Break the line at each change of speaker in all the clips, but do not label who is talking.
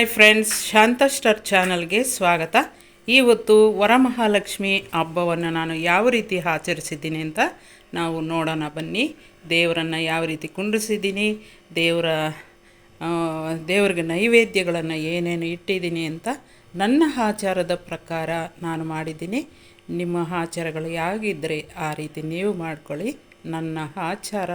Hi friends, ಶಾಂತ star ಚಾನಲ್ಗೆ ಸ್ವಾಗತ. ಇವತ್ತು ವರಮಹಾಲಕ್ಷ್ಮಿ ಹಬ್ಬವನ್ನು ನಾನು ಯಾವ ರೀತಿ ಆಚರಿಸಿದ್ದೀನಿ ಅಂತ ನಾವು ನೋಡೋಣ ಬನ್ನಿ. ದೇವರನ್ನು ಯಾವ ರೀತಿ ಕುಂಡ್ರಿಸಿದ್ದೀನಿ, ದೇವ್ರಿಗೆ ನೈವೇದ್ಯಗಳನ್ನು ಏನೇನು ಇಟ್ಟಿದ್ದೀನಿ ಅಂತ ನನ್ನ ಆಚಾರದ ಪ್ರಕಾರ ನಾನು ಮಾಡಿದ್ದೀನಿ. ನಿಮ್ಮ ಆಚಾರಗಳು ಹೇಗಿದ್ದರೆ ಆ ರೀತಿ ನೀವು ಮಾಡ್ಕೊಳ್ಳಿ. ನನ್ನ ಆಚಾರ,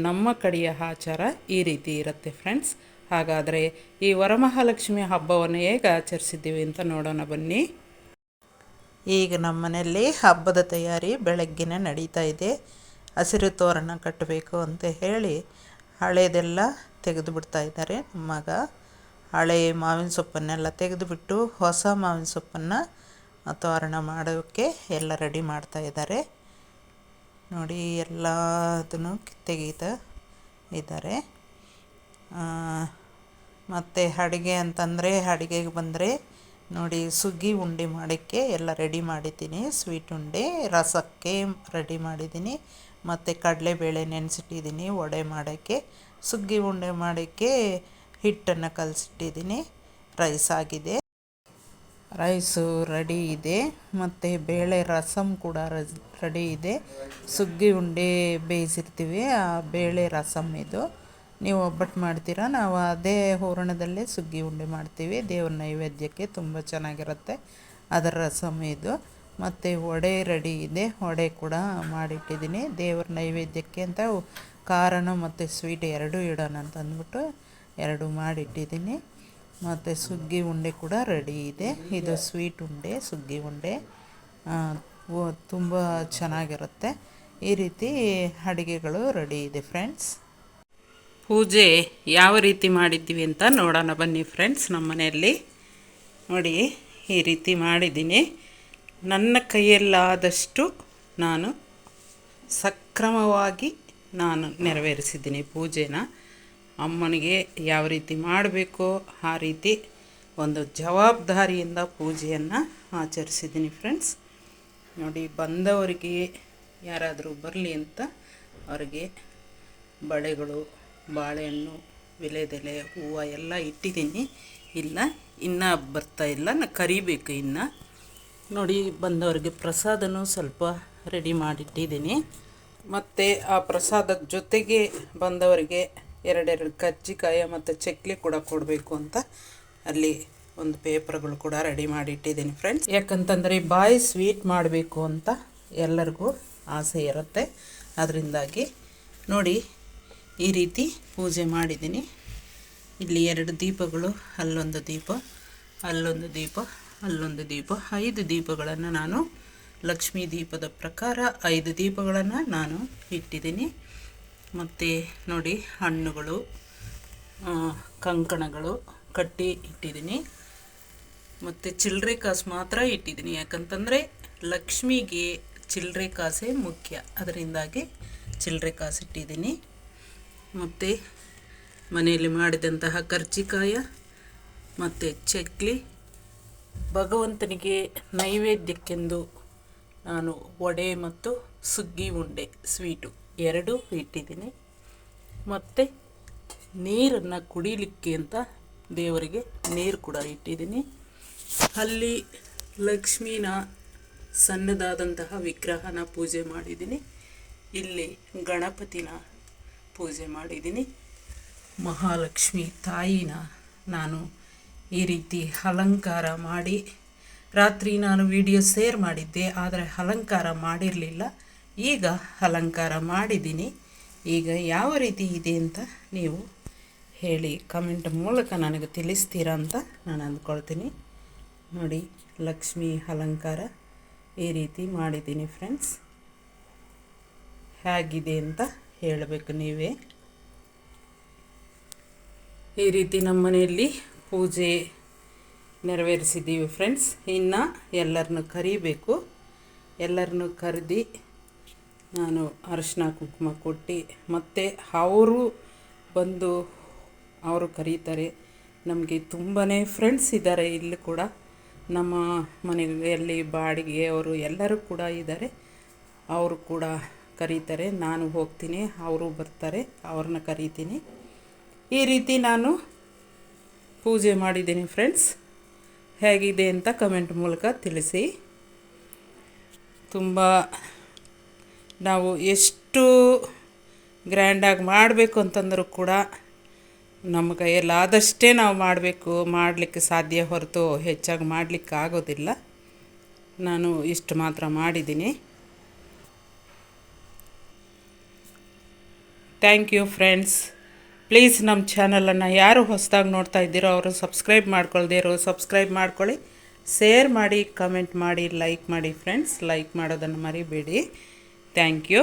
ನಮ್ಮ ಕಡೆಯ ಆಚಾರ ಈ ರೀತಿ ಇರುತ್ತೆ ಫ್ರೆಂಡ್ಸ್. ಹಾಗಾದರೆ ಈ ವರಮಹಾಲಕ್ಷ್ಮಿ ಹಬ್ಬವನ್ನು ಹೇಗೆ ಆಚರಿಸಿದ್ದೀವಿ ಅಂತ ನೋಡೋಣ ಬನ್ನಿ. ಈಗ ನಮ್ಮ ಮನೆಯಲ್ಲಿ ಹಬ್ಬದ ತಯಾರಿ ಬೆಳಗ್ಗೆನೇ ನಡೀತಾ ಇದೆ. ಹಸಿರು ತೋರಣ ಕಟ್ಟಬೇಕು ಅಂತ ಹೇಳಿ ಹಳೇದೆಲ್ಲ ತೆಗೆದು ಬಿಡ್ತಾ ಇದ್ದಾರೆ ನಮ್ಮ ಮಗ. ಹಳೆ ಮಾವಿನ ಸೊಪ್ಪನ್ನೆಲ್ಲ ತೆಗೆದುಬಿಟ್ಟು ಹೊಸ ಮಾವಿನ ಸೊಪ್ಪನ್ನು ತೋರಣ ಮಾಡೋಕ್ಕೆ ಎಲ್ಲ ರೆಡಿ ಮಾಡ್ತಾ ಇದ್ದಾರೆ. ನೋಡಿ, ಎಲ್ಲದನ್ನು ತೆಗೀತಾ ಇದ್ದಾರೆ. ಮತ್ತು ಅಡುಗೆ ಅಂತಂದರೆ, ಅಡುಗೆಗೆ ಬಂದರೆ ನೋಡಿ, ಸುಗ್ಗಿ ಉಂಡೆ ಮಾಡೋಕ್ಕೆ ಎಲ್ಲ ರೆಡಿ ಮಾಡಿದ್ದೀನಿ. ಸ್ವೀಟ್ ಉಂಡೆ, ರಸಕ್ಕೆ ರೆಡಿ ಮಾಡಿದ್ದೀನಿ, ಮತ್ತು ಕಡಲೆಬೇಳೆ ನೆನೆಸಿಟ್ಟಿದ್ದೀನಿ ವಡೆ ಮಾಡೋಕ್ಕೆ. ಸುಗ್ಗಿ ಉಂಡೆ ಮಾಡೋಕ್ಕೆ ಹಿಟ್ಟನ್ನು ಕಲಸಿಟ್ಟಿದ್ದೀನಿ. ರೈಸ್ ಆಗಿದೆ, ರೈಸು ರೆಡಿ ಇದೆ, ಮತ್ತು ಬೇಳೆ ರಸಮ್ ಕೂಡ ರೆಡಿ ಇದೆ. ಸುಗ್ಗಿ ಉಂಡೆ ಬೇಯಿಸಿರ್ತೀವಿ, ಆ ಬೇಳೆ ರಸಮ್ ಇದು. ನೀವು ಒಬ್ಬಟ್ಟು ಮಾಡ್ತೀರಾ, ನಾವು ಅದೇ ಹೂರಣದಲ್ಲೇ ಸುಗ್ಗಿ ಉಂಡೆ ಮಾಡ್ತೀವಿ. ದೇವ್ರ ನೈವೇದ್ಯಕ್ಕೆ ತುಂಬ ಚೆನ್ನಾಗಿರುತ್ತೆ. ಅದರ ರಸಮ್ ಇದು. ಮತ್ತು ವಡೆ ರೆಡಿ ಇದೆ, ವಡೆ ಕೂಡ ಮಾಡಿಟ್ಟಿದ್ದೀನಿ. ದೇವ್ರ ನೈವೇದ್ಯಕ್ಕೆ ಅಂತ ಖಾರನ ಮತ್ತು ಸ್ವೀಟ್ ಎರಡೂ ಇಡೋಣ ಅಂತ ಅಂದ್ಬಿಟ್ಟು ಎರಡು ಮಾಡಿಟ್ಟಿದ್ದೀನಿ. ಮತ್ತು ಸುಗ್ಗಿ ಉಂಡೆ ಕೂಡ ರೆಡಿ ಇದೆ. ಇದು ಸ್ವೀಟ್ ಉಂಡೆ, ಸುಗ್ಗಿ ಉಂಡೆ ತುಂಬ ಚೆನ್ನಾಗಿರುತ್ತೆ. ಈ ರೀತಿ ಅಡುಗೆಗಳು ರೆಡಿ ಇದೆ ಫ್ರೆಂಡ್ಸ್. ಪೂಜೆ ಯಾವ ರೀತಿ ಮಾಡಿದ್ದೀವಿ ಅಂತ ನೋಡೋಣ ಬನ್ನಿ ಫ್ರೆಂಡ್ಸ್. ನಮ್ಮ ಮನೆಯಲ್ಲಿ ನೋಡಿ, ಈ ರೀತಿ ಮಾಡಿದ್ದೀನಿ. ನನ್ನ ಕೈಯಲ್ಲಾದಷ್ಟು ನಾನು ಸಕ್ರಮವಾಗಿ ನೆರವೇರಿಸಿದ್ದೀನಿ ಪೂಜೆನ. ಅಮ್ಮನಿಗೆ ಯಾವ ರೀತಿ ಮಾಡಬೇಕೋ ಆ ರೀತಿ ಒಂದು ಜವಾಬ್ದಾರಿಯಿಂದ ಪೂಜೆಯನ್ನು ಆಚರಿಸಿದ್ದೀನಿ ಫ್ರೆಂಡ್ಸ್. ನೋಡಿ, ಬಂದವರಿಗೆ ಯಾರಾದರೂ ಬರಲಿ ಅಂತ ಅವರಿಗೆ ಬಳೆಗಳು, ಬಾಳೆಹಣ್ಣು, ವಿಳೆದೆಲೆ, ಹೂವು ಎಲ್ಲ ಇಟ್ಟಿದ್ದೀನಿ. ಇನ್ನೂ ಬರ್ತಾ ಇಲ್ಲ, ಕರಿಬೇಕು ಇನ್ನು. ನೋಡಿ, ಬಂದವರಿಗೆ ಪ್ರಸಾದನೂ ಸ್ವಲ್ಪ ರೆಡಿ ಮಾಡಿಟ್ಟಿದ್ದೀನಿ. ಮತ್ತು ಆ ಪ್ರಸಾದದ ಜೊತೆಗೆ ಬಂದವರಿಗೆ ಎರಡೆರಡು ಕಜ್ಜಿಕಾಯಿ ಮತ್ತು ಚಕ್ಲಿ ಕೂಡ ಕೊಡಬೇಕು ಅಂತ ಅಲ್ಲಿ ಒಂದು ಪೇಪರ್ಗಳು ಕೂಡ ರೆಡಿ ಮಾಡಿಟ್ಟಿದ್ದೀನಿ ಫ್ರೆಂಡ್ಸ್. ಯಾಕಂತಂದರೆ ಬಾಯಿ ಸ್ವೀಟ್ ಮಾಡಬೇಕು ಅಂತ ಎಲ್ಲರಿಗೂ ಆಸೆ ಇರುತ್ತೆ. ಅದರಿಂದಾಗಿ ನೋಡಿ, ಈ ರೀತಿ ಪೂಜೆ ಮಾಡಿದ್ದೀನಿ. ಇಲ್ಲಿ 2 ದೀಪಗಳು, ಅಲ್ಲೊಂದು ದೀಪ, ಅಲ್ಲೊಂದು ದೀಪ, ಅಲ್ಲೊಂದು ದೀಪ, 5 ದೀಪಗಳನ್ನು ನಾನು ಲಕ್ಷ್ಮೀ ದೀಪದ ಪ್ರಕಾರ 5 ದೀಪಗಳನ್ನು ನಾನು ಇಟ್ಟಿದ್ದೀನಿ. ಮತ್ತು ನೋಡಿ, ಹಣ್ಣುಗಳು, ಕಂಕಣಗಳು ಕಟ್ಟಿ ಇಟ್ಟಿದ್ದೀನಿ. ಮತ್ತು ಚಿಲ್ಲರೆ ಕಾಸು ಮಾತ್ರ ಇಟ್ಟಿದ್ದೀನಿ. ಯಾಕಂತಂದರೆ ಲಕ್ಷ್ಮಿಗೆ ಚಿಲ್ಲರೆ ಕಾಸೇ ಮುಖ್ಯ, ಅದರಿಂದಾಗಿ ಚಿಲ್ಲರೆ ಕಾಸು ಇಟ್ಟಿದ್ದೀನಿ. ಮತ್ತು ಮನೆಯಲ್ಲಿ ಮಾಡಿದಂತಹ ಕರ್ಜಿಕಾಯ ಮತ್ತು ಚಕ್ಲಿ, ಭಗವಂತನಿಗೆ ನೈವೇದ್ಯಕ್ಕೆಂದು ನಾನು ವಡೆ ಮತ್ತು ಸುಗ್ಗಿ ಉಂಡೆ ಸ್ವೀಟು ಎರಡೂ ಇಟ್ಟಿದ್ದೀನಿ. ಮತ್ತು ನೀರನ್ನು ಕುಡಿಲಿಕ್ಕೆ ಅಂತ ದೇವರಿಗೆ ನೀರು ಕೂಡ ಇಟ್ಟಿದ್ದೀನಿ. ಅಲ್ಲಿ ಲಕ್ಷ್ಮೀನ ಸಣ್ಣದಾದಂತಹ ವಿಗ್ರಹನ ಪೂಜೆ ಮಾಡಿದ್ದೀನಿ. ಇಲ್ಲಿ ಗಣಪತಿನ ಪೂಜೆ ಮಾಡಿದ್ದೀನಿ. ಮಹಾಲಕ್ಷ್ಮಿ ತಾಯಿನ ನಾನು ಈ ರೀತಿ ಅಲಂಕಾರ ಮಾಡಿ, ರಾತ್ರಿ ನಾನು ವಿಡಿಯೋ ಶೇರ್ ಮಾಡಿದ್ದೆ, ಆದರೆ ಅಲಂಕಾರ ಮಾಡಿರಲಿಲ್ಲ. ಈಗ ಅಲಂಕಾರ ಮಾಡಿದ್ದೀನಿ. ಈಗ ಯಾವ ರೀತಿ ಇದೆ ಅಂತ ನೀವು ಹೇಳಿ ಕಮೆಂಟ್ ಮೂಲಕ ನನಗೆ ತಿಳಿಸ್ತೀರಾ ಅಂತ ನಾನು ಅಂದ್ಕೊಳ್ತೀನಿ. ನೋಡಿ, ಲಕ್ಷ್ಮಿ ಅಲಂಕಾರ ಈ ರೀತಿ ಮಾಡಿದ್ದೀನಿ ಫ್ರೆಂಡ್ಸ್. ಹೇಗಿದೆ ಅಂತ ಹೇಳಬೇಕು ನೀವೇ. ಈ ರೀತಿ ನಮ್ಮ ಮನೆಯಲ್ಲಿ ಪೂಜೆ ನೆರವೇರಿಸಿದ್ದೀವಿ ಫ್ರೆಂಡ್ಸ್. ಇನ್ನು ಎಲ್ಲರನ್ನೂ ಕರಿಬೇಕು. ಎಲ್ಲರನ್ನೂ ಕರೆದು ನಾನು ಅರಿಶಿನ ಕುಂಕುಮ ಕೊಟ್ಟು, ಮತ್ತು ಅವರು ಬಂದು ಅವರು ಕರೀತಾರೆ. ನಮಗೆ ತುಂಬಾ ಫ್ರೆಂಡ್ಸ್ ಇದ್ದಾರೆ. ಇಲ್ಲಿ ಕೂಡ ನಮ್ಮ ಮನೆಯಲ್ಲಿ ಬಾಡಿಗೆ ಅವರು ಎಲ್ಲರೂ ಕೂಡ ಇದ್ದಾರೆ. ಅವರು ಕೂಡ ಕರೀತಾರೆ, ನಾನು ಹೋಗ್ತೀನಿ, ಅವರು ಬರ್ತಾರೆ, ಅವ್ರನ್ನ ಕರೀತೀನಿ. ಈ ರೀತಿ ನಾನು ಪೂಜೆ ಮಾಡಿದ್ದೀನಿ ಫ್ರೆಂಡ್ಸ್. ಹೇಗಿದೆ ಅಂತ ಕಮೆಂಟ್ ಮೂಲಕ ತಿಳಿಸಿ. ತುಂಬ ನಾವು ಎಷ್ಟು ಗ್ರ್ಯಾಂಡಾಗಿ ಮಾಡಬೇಕು ಅಂತಂದರೂ ಕೂಡ ನಮ್ಮ ಕೈಯಲ್ಲಾದಷ್ಟೇ ನಾವು ಮಾಡಲಿಕ್ಕೆ ಸಾಧ್ಯ ಹೊರತು ಹೆಚ್ಚಾಗಿ ಮಾಡಲಿಕ್ಕೆ ಆಗೋದಿಲ್ಲ. ನಾನು ಇಷ್ಟು ಮಾತ್ರ ಮಾಡಿದ್ದೀನಿ. Thank you friends. ಪ್ಲೀಸ್ ನಮ್ಮ ಚಾನಲನ್ನು ಯಾರು ಹೊಸದಾಗಿ ನೋಡ್ತಾ ಇದ್ದೀರೋ ಅವರು ಸಬ್ಸ್ಕ್ರೈಬ್ ಮಾಡ್ಕೊಳ್ದೇ ಇರೋ ಸಬ್ಸ್ಕ್ರೈಬ್ ಮಾಡ್ಕೊಳ್ಳಿ, ಶೇರ್ ಮಾಡಿ, ಕಮೆಂಟ್ ಮಾಡಿ, ಲೈಕ್ ಮಾಡಿ ಫ್ರೆಂಡ್ಸ್. ಲೈಕ್ ಮಾಡೋದನ್ನು ಮರಿಬೇಡಿ. Thank you.